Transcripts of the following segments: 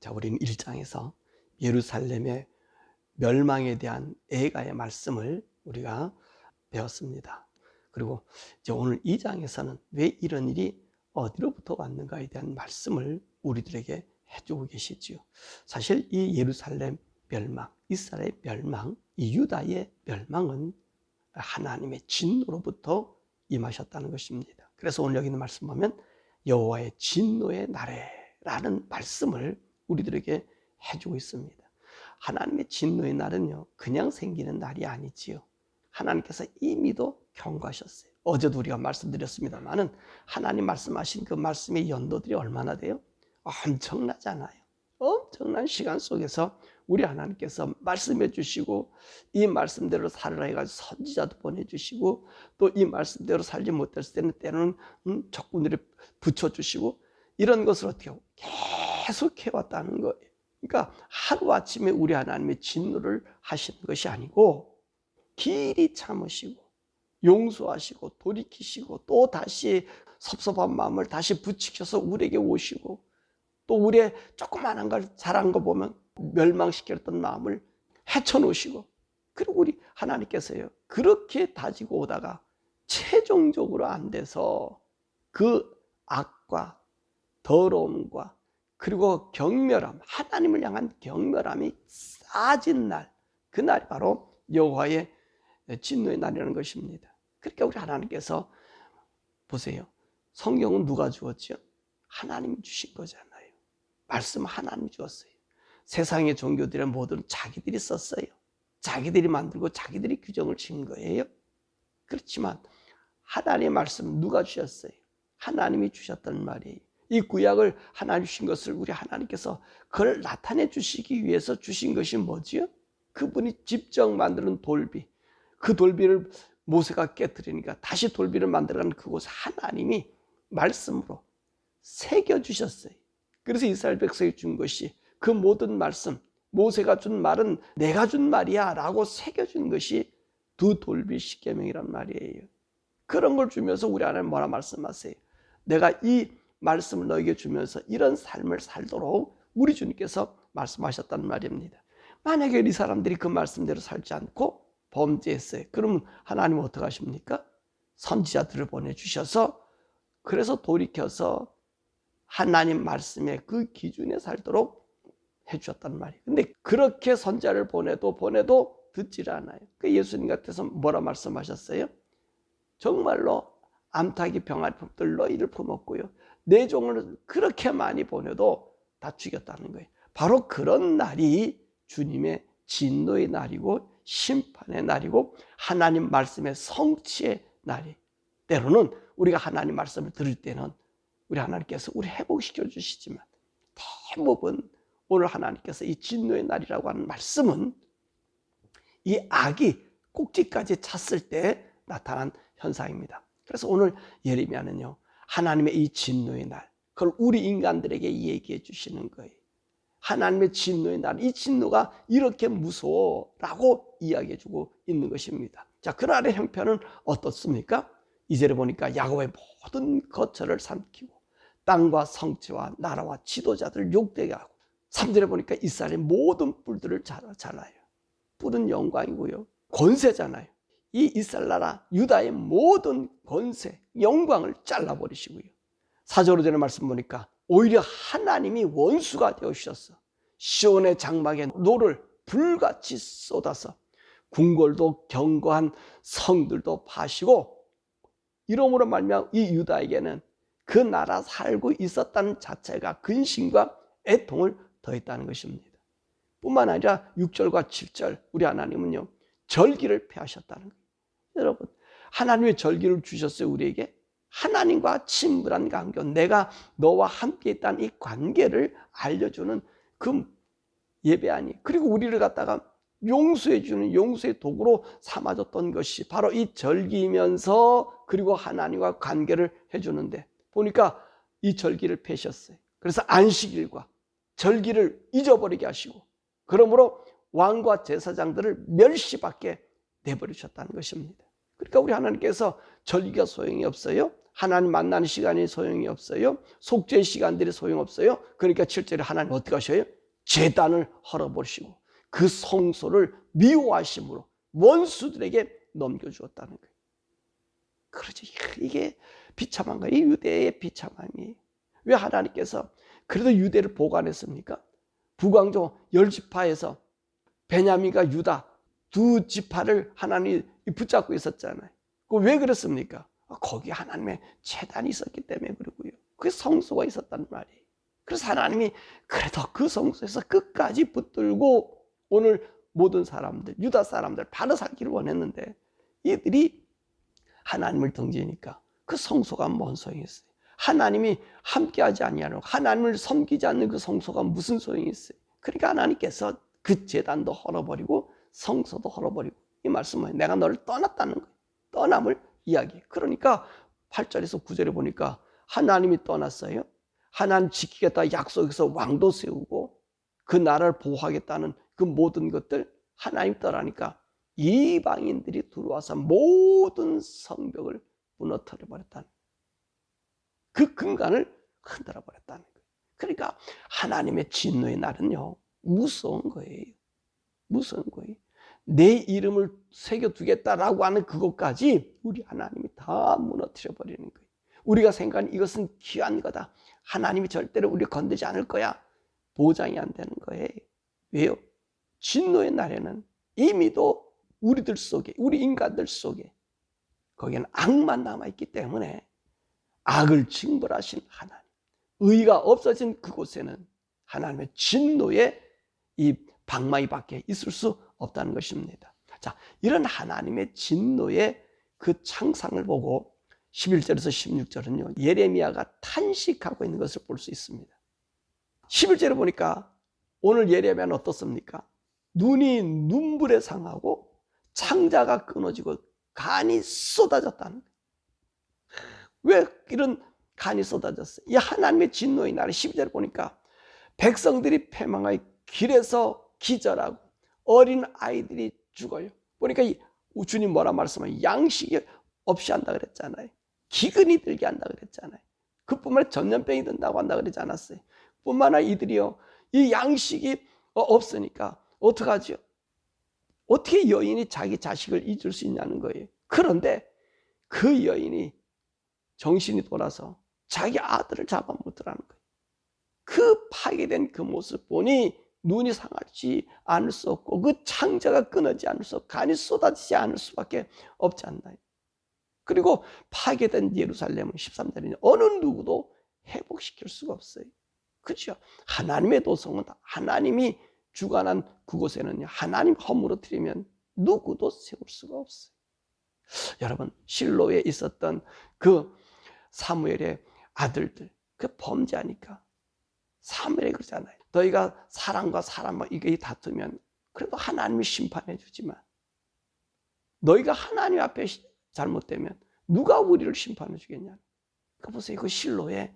자, 우리는 1장에서 예루살렘의 멸망에 대한 애가의 말씀을 우리가 배웠습니다. 그리고 이제 오늘 2장에서는 왜 이런 일이 어디로부터 왔는가에 대한 말씀을 우리들에게 해주고 계시지요. 사실 이 예루살렘 멸망, 이스라엘의 멸망, 이 유다의 멸망은 하나님의 진노로부터 임하셨다는 것입니다. 그래서 오늘 여기 있는 말씀 보면 여호와의 진노의 날에라는 말씀을 우리들에게 해주고 있습니다. 하나님의 진노의 날은요, 그냥 생기는 날이 아니지요. 하나님께서 이미도 경고하셨어요. 어제도 우리가 말씀드렸습니다만은 하나님 말씀하신 그 말씀의 연도들이 얼마나 돼요? 엄청나잖아요. 엄청난 시간 속에서 우리 하나님께서 말씀해 주시고 이 말씀대로 살으라 해가지고 선지자도 보내주시고 또 이 말씀대로 살지 못했을 때는 때로는 적군들이 붙여주시고 이런 것을 어떻게 하고 계속 해왔다는 거예요. 그러니까 하루아침에 우리 하나님의 진노를 하시는 것이 아니고 길이 참으시고 용서하시고 돌이키시고 또 다시 섭섭한 마음을 다시 부추겨서 우리에게 오시고 또 우리의 조그마한 걸 잘한 거 보면 멸망시켰던 마음을 헤쳐놓으시고 그리고 우리 하나님께서요 그렇게 다지고 오다가 최종적으로 안 돼서 그 악과 더러움과 그리고 경멸함, 하나님을 향한 경멸함이 쌓아진 날, 그날이 바로 여호와의 진노의 날이라는 것입니다. 그러니까 우리 하나님께서 보세요. 성경은 누가 주었죠? 하나님이 주신 거잖아요. 말씀 하나님이 주었어요. 세상의 종교들은 모든 자기들이 썼어요. 자기들이 만들고 자기들이 규정을 지은 거예요. 그렇지만 하나님의 말씀 누가 주셨어요? 하나님이 주셨단 말이에요. 이 구약을 하나님 주신 것을 우리 하나님께서 그걸 나타내 주시기 위해서 주신 것이 뭐지요? 그분이 직접 만드는 돌비, 그 돌비를 모세가 깨뜨리니까 다시 돌비를 만들어가는 그곳에 하나님이 말씀으로 새겨주셨어요. 그래서 이스라엘 백성이 준 것이 그 모든 말씀, 모세가 준 말은 내가 준 말이야 라고 새겨준 것이 두 돌비 십계명이란 말이에요. 그런 걸 주면서 우리 하나님 뭐라 말씀하세요? 내가 이 말씀을 너에게 주면서 이런 삶을 살도록 우리 주님께서 말씀하셨단 말입니다. 만약에 이 사람들이 그 말씀대로 살지 않고 범죄했어요. 그러면 하나님은 어떻게 하십니까? 선지자들을 보내주셔서 그래서 돌이켜서 하나님 말씀의 그 기준에 살도록 해주셨단 말이에요. 근데 그렇게 선지자를 보내도 듣질 않아요. 그 예수님 같아서 뭐라 말씀하셨어요? 정말로 암탉이 병아리 품들 너희를 품었고요. 내 종을 그렇게 많이 보내도 다 죽였다는 거예요. 바로 그런 날이 주님의 진노의 날이고 심판의 날이고 하나님 말씀의 성취의 날이 때로는 우리가 하나님 말씀을 들을 때는 우리 하나님께서 우리 회복시켜 주시지만 대부분 오늘 하나님께서 이 진노의 날이라고 하는 말씀은 이 악이 꼭지까지 찼을 때 나타난 현상입니다. 그래서 오늘 예레미야는요 하나님의 이 진노의 날 그걸 우리 인간들에게 얘기해 주시는 거예요. 하나님의 진노의 날, 이 진노가 이렇게 무서워라고 이야기해 주고 있는 것입니다. 자, 그 날의 형편은 어떻습니까? 2절에 보니까 야곱의 모든 거처를 삼키고 땅과 성체와 나라와 지도자들을 욕되게 하고 3절에 보니까 이스라엘의 모든 뿔들을 잘라요. 뿔은 영광이고요. 권세잖아요. 이 이스라엘 나라 유다의 모든 권세, 영광을 잘라버리시고요. 4절 5절의 말씀 보니까 오히려 하나님이 원수가 되어주셨어. 시온의 장막에 노를 불같이 쏟아서 궁궐도 견고한 성들도 파시고 이러므로 말미암아 이 유다에게는 그 나라 살고 있었다는 자체가 근심과 애통을 더했다는 것입니다. 뿐만 아니라 6절과 7절 우리 하나님은요 절기를 폐하셨다는 거예요. 여러분 하나님의 절기를 주셨어요. 우리에게 하나님과 친밀한 관계, 내가 너와 함께 있다는 이 관계를 알려주는 그 예배하니 그리고 우리를 갖다가 용서해 주는 용서의 도구로 삼아줬던 것이 바로 이 절기이면서 그리고 하나님과 관계를 해주는데 보니까 이 절기를 폐셨어요. 그래서 안식일과 절기를 잊어버리게 하시고 그러므로 왕과 제사장들을 멸시받게 내버리셨다는 것입니다. 그러니까 우리 하나님께서 절기가 소용이 없어요? 하나님 만나는 시간이 소용이 없어요. 속죄의 시간들이 소용없어요. 그러니까 7절에 하나님 어떻게 하셔요? 제단을 헐어버리시고 그 성소를 미워하심으로 원수들에게 넘겨주었다는 거예요. 그러지. 이게 비참한 거예요. 이 유대의 비참함이. 왜 하나님께서 그래도 유대를 보관했습니까? 북왕조 10지파에서 베냐민과 유다 두 지파를 하나님이 붙잡고 있었잖아요. 왜 그랬습니까? 거기 하나님의 제단이 있었기 때문에 그러고요. 그 성소가 있었단 말이에요. 그래서 하나님이 그래도 그 성소에서 끝까지 붙들고 오늘 모든 사람들, 유다 사람들 바로 살기를 원했는데 이들이 하나님을 등지니까 그 성소가 뭔 소용이 있어요? 하나님이 함께하지 아니하고 하나님을 섬기지 않는 그 성소가 무슨 소용이 있어요? 그러니까 하나님께서 그 제단도 헐어버리고 성소도 헐어버리고 이 말씀은 내가 너를 떠났다는 거예요. 떠남을 이야기해요. 그러니까 8절에서 9절에 보니까 하나님이 떠났어요. 하나님 지키겠다 약속해서 왕도 세우고 그 나라를 보호하겠다는 그 모든 것들 하나님 떠나니까 이방인들이 들어와서 모든 성벽을 무너뜨려 버렸다는 거예요. 그 근간을 흔들어 버렸다는 거예요. 그러니까 하나님의 진노의 날은요 무서운 거예요. 무서운 거예요. 내 이름을 새겨두겠다라고 하는 그것까지 우리 하나님이 다 무너뜨려 버리는 거예요. 우리가 생각하는 이것은 귀한 거다. 하나님이 절대로 우리를 건드리지 않을 거야. 보장이 안 되는 거예요. 왜요? 진노의 날에는 이미도 우리들 속에, 우리 인간들 속에 거기에는 악만 남아있기 때문에 악을 징벌하신 하나님, 의가 없어진 그곳에는 하나님의 진노의 이 방망이 밖에 있을 수 없다는 것입니다. 자, 이런 하나님의 진노의 그 창상을 보고 11절에서 16절은요 예레미야가 탄식하고 있는 것을 볼 수 있습니다. 11절에 보니까 오늘 예레미야는 어떻습니까? 눈이 눈물에 상하고 창자가 끊어지고 간이 쏟아졌다는 거예요. 왜 이런 간이 쏟아졌어요? 이 하나님의 진노의 날에 12절에 보니까 백성들이 패망하여 길에서 기절하고 어린 아이들이 죽어요. 보니까 주님 뭐라 말씀하세요? 양식이 없이 한다 그랬잖아요. 기근이 들게 한다 그랬잖아요. 그뿐만 아니라 전염병이 든다고 한다 그러지 않았어요. 뿐만 아니라 이들이요 이 양식이 없으니까 어떡하죠? 어떻게 여인이 자기 자식을 잊을 수 있냐는 거예요. 그런데 그 여인이 정신이 돌아서 자기 아들을 잡아먹더라는 거예요. 그 파괴된 그 모습 보니 눈이 상하지 않을 수 없고 그 창자가 끊어지지 않을 수 없고 간이 쏟아지지 않을 수밖에 없지 않나요? 그리고 파괴된 예루살렘은 13절에 어느 누구도 회복시킬 수가 없어요. 그렇죠? 하나님의 도성은 하나님이 주관한 그곳에는 하나님 허물어뜨리면 누구도 세울 수가 없어요. 여러분 실로에 있었던 그 사무엘의 아들들 그 범죄하니까 사무엘이 그러잖아요. 너희가 사람과 사람과 이게 다투면 그래도 하나님이 심판해 주지만 너희가 하나님 앞에 잘못되면 누가 우리를 심판해 주겠냐. 그러니까 보세요. 그 실로에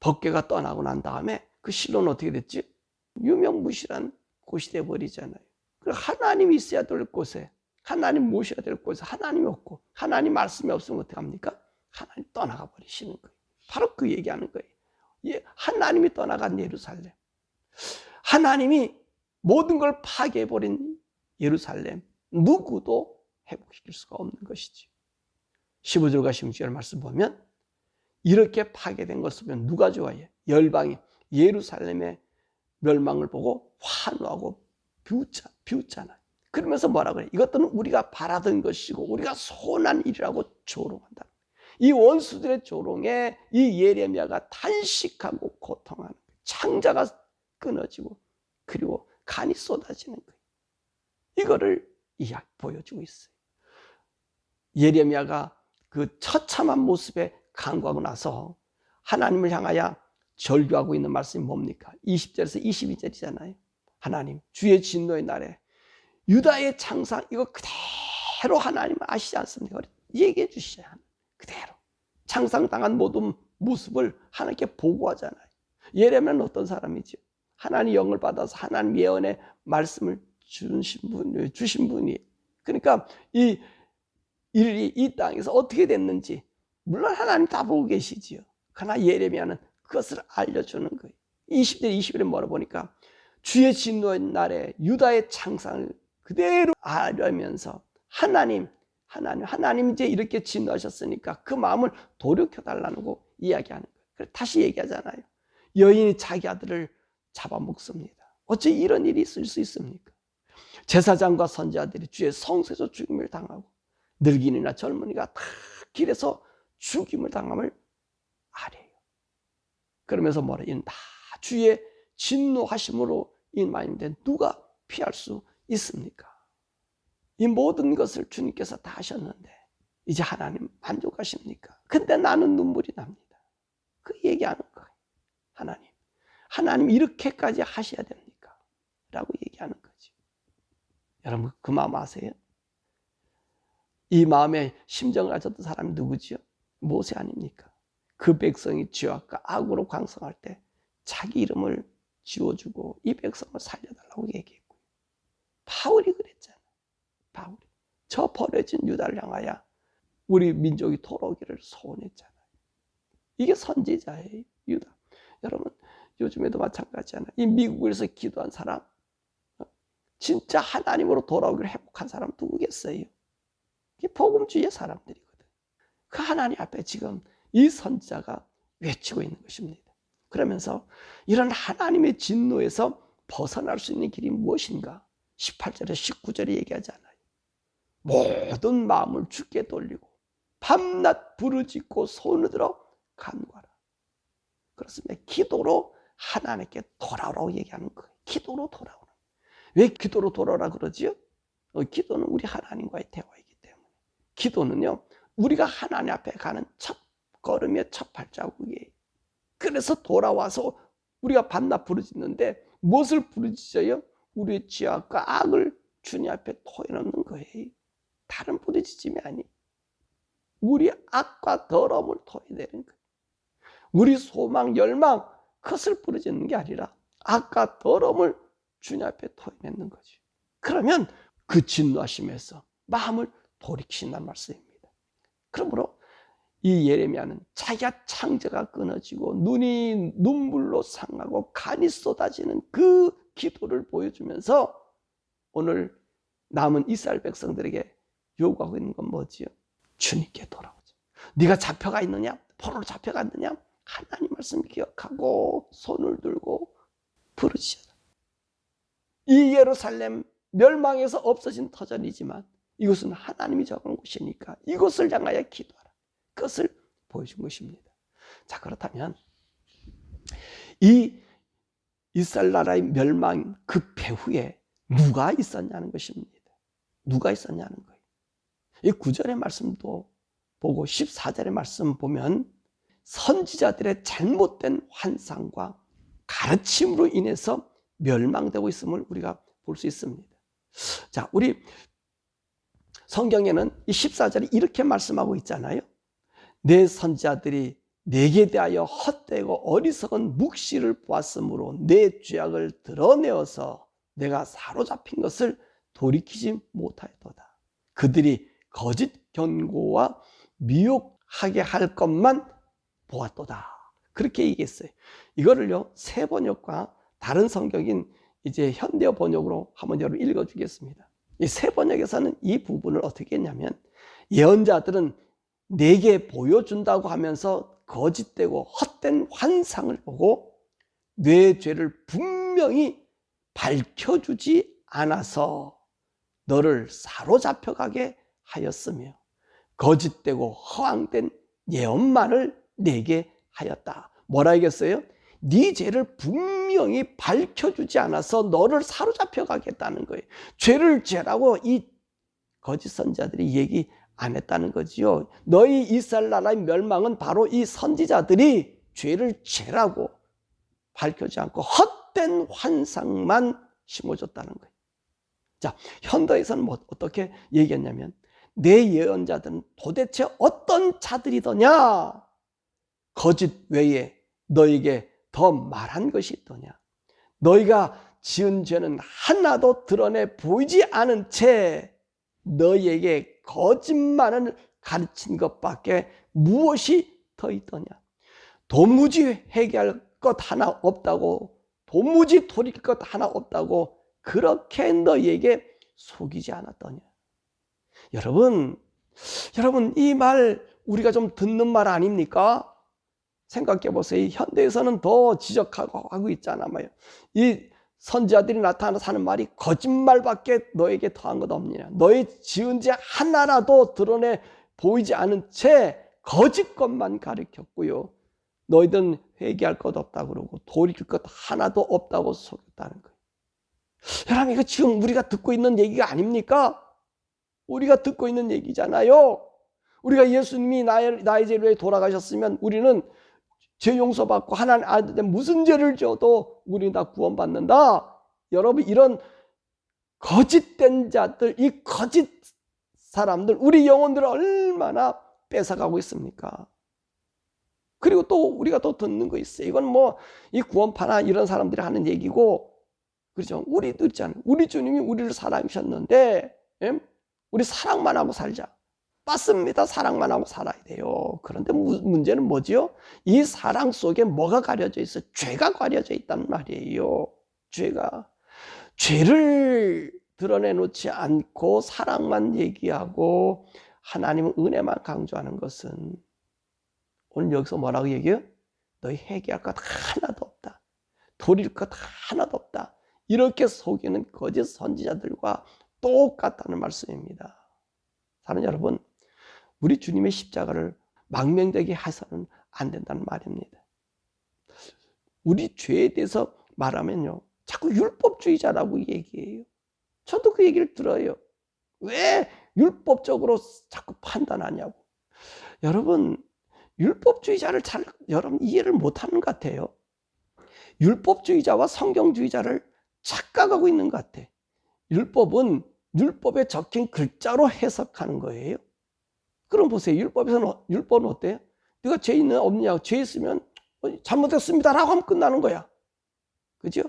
법궤가 떠나고 난 다음에 그 실로는 어떻게 됐지? 유명무실한 곳이 되어버리잖아요. 하나님이 있어야 될 곳에 하나님 모셔야 될 곳에 하나님이 없고 하나님 말씀이 없으면 어떻게 합니까? 하나님 떠나가 버리시는 거예요. 바로 그 얘기하는 거예요. 하나님이 떠나간 예루살렘, 하나님이 모든 걸 파괴해버린 예루살렘, 누구도 회복시킬 수가 없는 것이지. 15절과 16절 말씀 보면 이렇게 파괴된 것을 보면 누가 좋아해? 열방이 예루살렘의 멸망을 보고 환호하고 비웃잖아요. 그러면서 뭐라 그래? 이것들은 우리가 바라던 것이고 우리가 소원한 일이라고 조롱한다. 이 원수들의 조롱에 이 예레미야가 탄식하고 고통하는 거예요. 창자가 끊어지고 그리고 간이 쏟아지는 거예요. 이거를 보여주고 있어요. 예레미야가 그 처참한 모습에 간구하고 나서 하나님을 향하여 절규하고 있는 말씀이 뭡니까? 20절에서 22절이잖아요. 하나님 주의 진노의 날에 유다의 창상 이거 그대로 하나님 아시지 않습니까? 얘기해 주시잖아요. 그대로 창상당한 모든 모습을 하나님께 보고하잖아요. 예레미야는 어떤 사람이죠? 하나님 영을 받아서 하나님 예언의 말씀을 주신 분이 그러니까 이 일이 이 땅에서 어떻게 됐는지 물론 하나님 다 보고 계시지요. 그러나 예레미야는 그것을 알려주는 거예요. 20절 21에 뭐라 보니까 주의 진노의 날에 유다의 창상을 그대로 알려면서 하나님 이제 이렇게 진노하셨으니까 그 마음을 돌이켜달라고 이야기하는 거예요. 다시 얘기하잖아요. 여인이 자기 아들을 잡아먹습니다. 어째 이런 일이 있을 수 있습니까? 제사장과 선지자들이 주의 성소에서 죽임을 당하고 늙은이나 젊은이가 다 길에서 죽임을 당함을 아래요. 그러면서 뭐라? 이는 다 주의 진노하심으로 인마인데 누가 피할 수 있습니까? 이 모든 것을 주님께서 다 하셨는데 이제 하나님 만족하십니까? 근데 나는 눈물이 납니다. 그 얘기하는 거예요. 하나님 이렇게까지 하셔야 됩니까? 라고 얘기하는 거죠. 여러분 그 마음 아세요? 이 마음에 심정을 가졌던 사람이 누구지요? 모세 아닙니까? 그 백성이 죄악과 악으로 광성할 때 자기 이름을 지워주고 이 백성을 살려달라고 얘기했고요. 바울이 그랬잖아요. 바울이 저 버려진 유다를 향하여 우리 민족이 돌아오기를 소원했잖아요. 이게 선지자예요. 유다. 여러분 요즘에도 마찬가지잖아요. 이 미국에서 기도한 사람, 진짜 하나님으로 돌아오기를 회복한 사람 누구겠어요? 이게 복음주의의 사람들이거든. 그 하나님 앞에 지금 이 선지자가 외치고 있는 것입니다. 그러면서 이런 하나님의 진노에서 벗어날 수 있는 길이 무엇인가? 18절에 19절에 얘기하잖아요. 모든 마음을 주께 돌리고 밤낮 부르짖고 손을 들어 간구하라. 그렇습니다. 기도로 하나님께 돌아오라고 얘기하는 거예요. 기도로 돌아오라. 왜 기도로 돌아오라 그러지요? 기도는 우리 하나님과의 대화이기 때문에. 기도는요, 우리가 하나님 앞에 가는 첫 걸음의 첫 발자국이에요. 그래서 돌아와서 우리가 밤낮 부르짖는데 무엇을 부르짖어요? 우리의 죄악과 악을 주님 앞에 토해놓는 거예요. 다른 부르짖음이 아니에요. 우리 악과 더러움을 토해내는 거예요. 우리 소망, 열망, 그것을 부르짖는 게 아니라 악과 더러움을 주님 앞에 토해내는 거죠. 그러면 그 진노하심에서 마음을 돌이키신다는 말씀입니다. 그러므로 이 예레미야는 자기가 창자가 끊어지고 눈이 눈물로 상하고 간이 쏟아지는 그 기도를 보여주면서 오늘 남은 이스라엘 백성들에게 요구하고 있는 건 뭐지요? 주님께 돌아오자. 네가 잡혀가 있느냐? 포로로 잡혀갔느냐? 하나님 말씀 기억하고 손을 들고 부르짖어라. 이 예루살렘 멸망에서 없어진 터전이지만 이것은 하나님이 정한 곳이니까 이곳을 향하여 기도하라. 그것을 보여준 것입니다. 자, 그렇다면 이 이스라엘 나라의 멸망 그 배후에 누가 있었냐는 것입니다. 누가 있었냐는 거예요. 이 9절의 말씀도 보고 14절의 말씀 보면 선지자들의 잘못된 환상과 가르침으로 인해서 멸망되고 있음을 우리가 볼 수 있습니다. 자, 우리 성경에는 이 14절에 이렇게 말씀하고 있잖아요. 내 선지자들이 내게 대하여 헛되고 어리석은 묵시를 보았으므로 내 죄악을 드러내어서 내가 사로잡힌 것을 돌이키지 못하였도다. 그들이 거짓 견고와 미혹하게 할 것만 보았도다. 그렇게 얘기했어요. 이거를요, 새 번역과 다른 성경인 이제 현대어 번역으로 한번 여러분 읽어주겠습니다. 이 새 번역에서는 이 부분을 어떻게 했냐면, 예언자들은 내게 보여준다고 하면서 거짓되고 헛된 환상을 보고 내 죄를 분명히 밝혀주지 않아서 너를 사로잡혀가게 하였으며 거짓되고 허황된 예언만을 내게 하였다. 뭐라 하겠어요? 네 죄를 분명히 밝혀주지 않아서 너를 사로잡혀가겠다는 거예요. 죄를 죄라고 이 거짓 선지자들이 얘기 안 했다는 거지요. 너희 이스라엘 나라의 멸망은 바로 이 선지자들이 죄를 죄라고 밝혀주지 않고 헛된 환상만 심어줬다는 거예요. 자, 현대에서는 어떻게 얘기했냐면, 내 예언자들은 도대체 어떤 자들이더냐? 거짓 외에 너에게 더 말한 것이 있더냐? 너희가 지은 죄는 하나도 드러내 보이지 않은 채 너희에게 거짓말을 가르친 것밖에 무엇이 더 있더냐? 도무지 회개할 것 하나 없다고, 도무지 돌이킬 것 하나 없다고 그렇게 너희에게 속이지 않았더냐? 여러분 이 말 우리가 좀 듣는 말 아닙니까? 생각해 보세요. 현대에서는 더 지적하고 하고 있잖아요. 이 선지자들이 나타나서 하는 말이 거짓말밖에 너에게 더한 것 없느냐? 너의 지은 죄 하나라도 드러내 보이지 않은 채 거짓 것만 가르쳤고요. 너희들은 회개할 것 없다고 그러고 돌이킬 것 하나도 없다고 속였다는 거예요. 여러분, 이거 지금 우리가 듣고 있는 얘기가 아닙니까? 우리가 듣고 있는 얘기잖아요. 우리가 예수님이 나의 죄를 위해 돌아가셨으면 우리는 죄 용서받고 하나님 아들한테 무슨 죄를 져도 우리는 다 구원받는다. 여러분, 이런 거짓된 자들, 이 거짓 사람들, 우리 영혼들을 얼마나 뺏어가고 있습니까? 그리고 또 우리가 또 듣는 거 있어요. 이건 뭐 이 구원파나 이런 사람들이 하는 얘기고, 그렇죠? 우리도 있잖아요. 우리 주님이 우리를 사랑하셨는데, 우리 사랑만 하고 살자. 맞습니다. 사랑만 하고 살아야 돼요. 그런데 문제는 뭐지요? 이 사랑 속에 뭐가 가려져 있어요? 죄가 가려져 있단 말이에요. 죄를 드러내놓지 않고 사랑만 얘기하고 하나님은 은혜만 강조하는 것은, 오늘 여기서 뭐라고 얘기해요? 너희 회개할 것 하나도 없다. 돌릴 것 하나도 없다. 이렇게 속이는 거짓 선지자들과 똑같다는 말씀입니다. 사랑하는 여러분, 우리 주님의 십자가를 망명되게 해서는 안 된다는 말입니다. 우리 죄에 대해서 말하면요, 자꾸 율법주의자라고 얘기해요. 저도 그 얘기를 들어요. 왜 율법적으로 자꾸 판단하냐고. 여러분, 율법주의자를 여러분 이해를 못하는 것 같아요. 율법주의자와 성경주의자를 착각하고 있는 것 같아. 율법은 율법에 적힌 글자로 해석하는 거예요. 그럼 보세요. 율법은 어때요? 네가 죄 있느냐 없느냐, 죄 있으면 잘못했습니다 라고 하면 끝나는 거야. 그죠?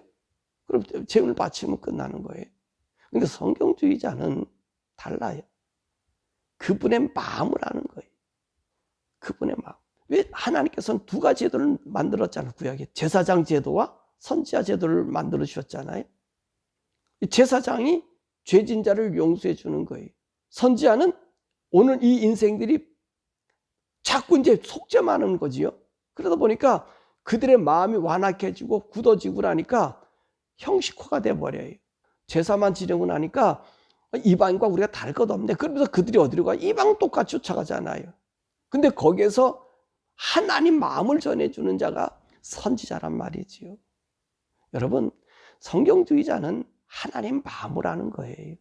그럼 죄를 바치면 끝나는 거예요. 그러니까 성경주의자는 달라요. 그분의 마음을 아는 거예요. 그분의 마음. 왜 하나님께서는 두 가지 제도를 만들었잖아요. 구약에 제사장 제도와 선지자 제도를 만들어 주셨잖아요. 제사장이 죄진 자를 용서해 주는 거예요. 선지자는 오늘 이 인생들이 자꾸 이제 속죄하는 거지요. 그러다 보니까 그들의 마음이 완악해지고 굳어지고 나니까 형식화가 돼버려요. 제사만 지내고 나니까 이방인과 우리가 다를 것 없네. 그러면서 그들이 어디로 가? 이방 똑같이 쫓아가잖아요. 근데 거기에서 하나님 마음을 전해주는 자가 선지자란 말이지요. 여러분, 성경주의자는 하나님 마음을 아는 거예요.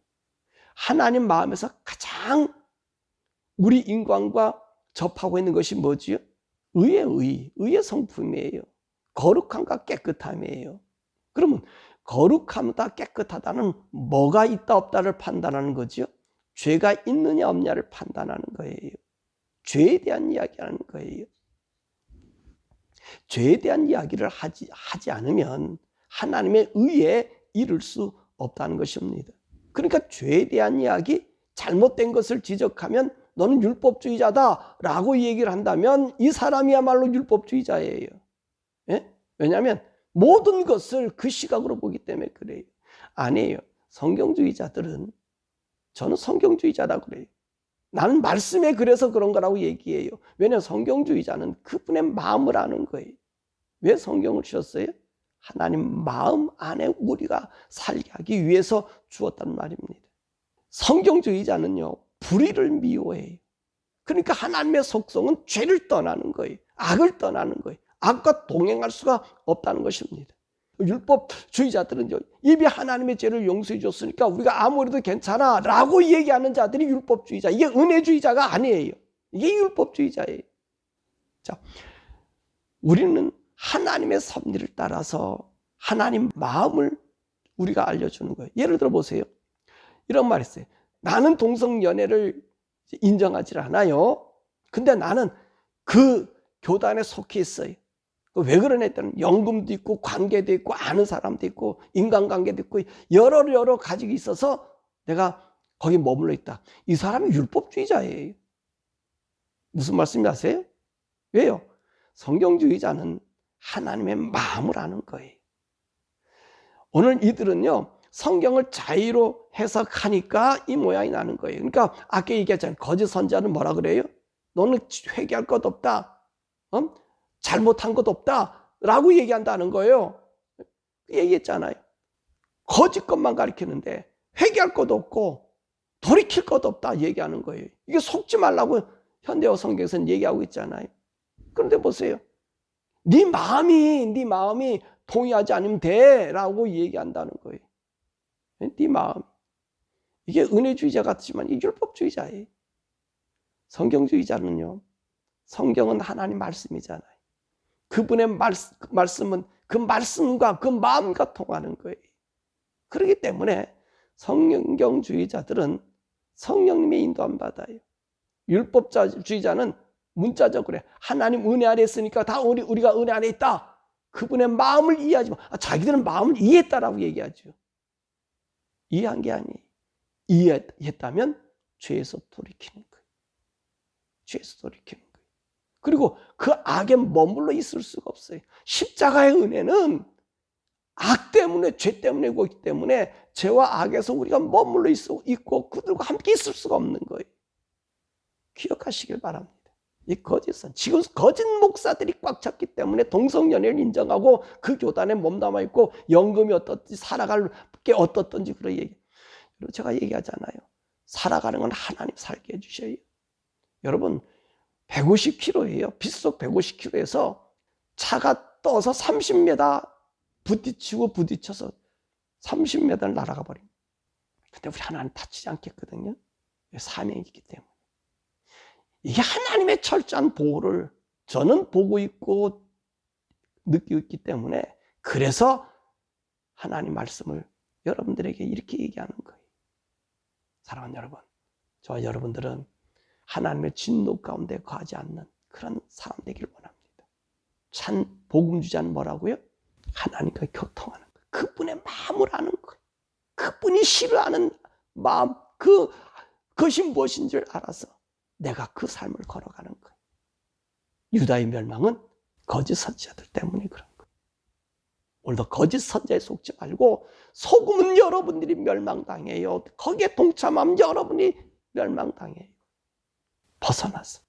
하나님 마음에서 가장 우리 인간과 접하고 있는 것이 뭐지요? 의의 성품이에요. 거룩함과 깨끗함이에요. 그러면 거룩함과 깨끗하다는 뭐가 있다 없다를 판단하는 거지요? 죄가 있느냐 없냐를 판단하는 거예요. 죄에 대한 이야기하는 거예요. 죄에 대한 이야기를 하지 않으면 하나님의 의에 이를 수 없다는 것입니다. 그러니까 죄에 대한 이야기, 잘못된 것을 지적하면 너는 율법주의자다 라고 얘기를 한다면 이 사람이야말로 율법주의자예요. 예? 왜냐하면 모든 것을 그 시각으로 보기 때문에 그래요. 아니에요. 성경주의자들은, 저는 성경주의자라고 그래요. 나는 말씀에 그래서 그런 거라고 얘기해요. 왜냐하면 성경주의자는 그분의 마음을 아는 거예요. 왜 성경을 주셨어요? 하나님 마음 안에 우리가 살게 하기 위해서 주었단 말입니다. 성경주의자는요, 불의를 미워해요. 그러니까 하나님의 속성은 죄를 떠나는 거예요. 악을 떠나는 거예요. 악과 동행할 수가 없다는 것입니다. 율법주의자들은 이미 하나님의 죄를 용서해 줬으니까 우리가 아무래도 괜찮아 라고 얘기하는 자들이 율법주의자. 이게 은혜주의자가 아니에요. 이게 율법주의자예요. 자, 우리는 하나님의 섭리를 따라서 하나님 마음을 우리가 알려주는 거예요. 예를 들어 보세요. 이런 말이 있어요. 나는 동성연애를 인정하지 않아요. 근데 나는 그 교단에 속해 있어요. 왜 그러냐 했더니 연금도 있고 관계도 있고 아는 사람도 있고 인간관계도 있고 여러 가지가 있어서 내가 거기 머물러 있다. 이 사람이 율법주의자예요. 무슨 말씀이 아세요? 왜요? 성경주의자는 하나님의 마음을 아는 거예요. 오늘 이들은요, 성경을 자의로 해석하니까 이 모양이 나는 거예요. 그러니까 아까 얘기했잖아요. 거짓 선지자는 뭐라 그래요? 너는 회개할 것 없다. 잘못한 것 없다. 라고 얘기한다는 거예요. 얘기했잖아요. 거짓 것만 가르치는데 회개할 것도 없고 돌이킬 것도 없다 얘기하는 거예요. 이게 속지 말라고 현대어 성경에서는 얘기하고 있잖아요. 그런데 보세요. 네 마음이 동의하지 않으면 돼라고 얘기한다는 거예요. 네 마음. 이게 은혜주의자 같지만 이 율법주의자예요. 성경주의자는요. 성경은 하나님 말씀이잖아요. 그분의 말씀은 그 말씀과 그 마음과 통하는 거예요. 그렇기 때문에 성경주의자들은 성령님의 인도 안 받아요. 율법주의자는 문자적으로 하나님 은혜 아래 있으니까 다 우리가 은혜 안에 있다. 그분의 마음을 이해하지 마. 자기들은 마음을 이해했다라고 얘기하죠. 이해한 게 아니에요. 이해했다면 죄에서 돌이키는 거예요. 죄에서 돌이키는 거예요. 그리고 그 악에 머물러 있을 수가 없어요. 십자가의 은혜는 악 때문에, 죄 때문에 오기 때문에 죄와 악에서 우리가 머물러 있고 그들과 함께 있을 수가 없는 거예요. 기억하시길 바랍니다. 이 거짓은 지금 거짓 목사들이 꽉 찼기 때문에 동성연애를 인정하고 그 교단에 몸담아 있고 연금이 어떻든지 살아갈 게 어떻든지 그런 얘기. 제가 얘기하잖아요. 살아가는 건 하나님 살게 해주셔요. 여러분 150km예요. 빗속 150km에서 차가 떠서 30m 부딪혀서 30m를 날아가 버립니다. 근데 우리 하나님 다치지 않겠거든요. 사명이 있기 때문에. 이게 하나님의 철저한 보호를 저는 보고 있고 느끼고 있기 때문에 그래서 하나님 말씀을 여러분들에게 이렇게 얘기하는 거예요. 사랑하는 여러분, 저와 여러분들은 하나님의 진노 가운데 거하지 않는 그런 사람 되기를 원합니다. 참 복음주자는 뭐라고요? 하나님과 교통하는 거예요. 그분의 마음을 아는 거예요. 그분이 싫어하는 마음, 그것이 무엇인 줄 알아서 내가 그 삶을 걸어가는 거예요. 유다의 멸망은 거짓 선지자들 때문에 그런 거예요. 오늘도 거짓 선지자에 속지 말고 속으면 여러분들이 멸망당해요. 거기에 동참하면 여러분이 멸망당해요. 벗어나서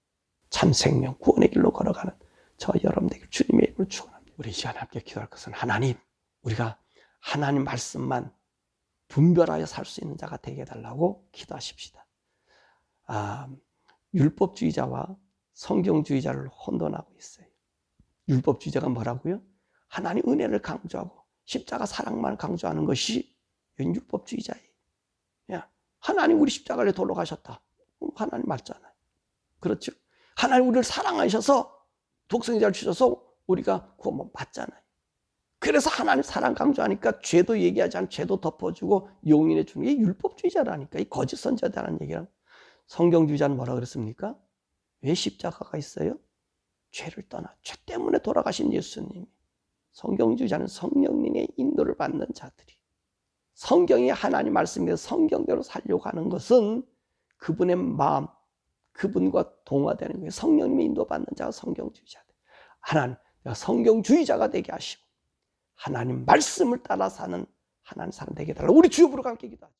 참 생명 구원의 길로 걸어가는 저와 여러분들에게 주님의 이름을 축원합니다. 우리 이 시간에 함께 기도할 것은 하나님, 우리가 하나님 말씀만 분별하여 살 수 있는 자가 되게 해달라고 기도하십시다. 율법주의자와 성경주의자를 혼돈하고 있어요. 율법주의자가 뭐라고요? 하나님 은혜를 강조하고 십자가 사랑만 강조하는 것이 율법주의자예요. 하나님 우리 십자가를 돌아가셨다. 하나님 맞잖아요. 그렇죠? 하나님 우리를 사랑하셔서 독생자를 주셔서 우리가 구원 받잖아요. 그래서 하나님 사랑 강조하니까 죄도 얘기하지 않고 죄도 덮어주고 용인해 주는 게 율법주의자라니까. 이 거짓 선지자라는 얘기랑. 성경주의자는 뭐라 그랬습니까? 왜 십자가가 있어요? 죄를 떠나 죄 때문에 돌아가신 예수님이. 성경주의자는 성령님의 인도를 받는 자들이. 성경이 하나님 말씀에서 성경대로 살려고 하는 것은 그분의 마음, 그분과 동화되는 거예요. 성령님의 인도받는 자가 성경주의자들. 하나님, 성경주의자가 되게 하시고 하나님 말씀을 따라 사는 하나님 사람 되게 해달라고 우리 주여 부르고 함께 기도하죠.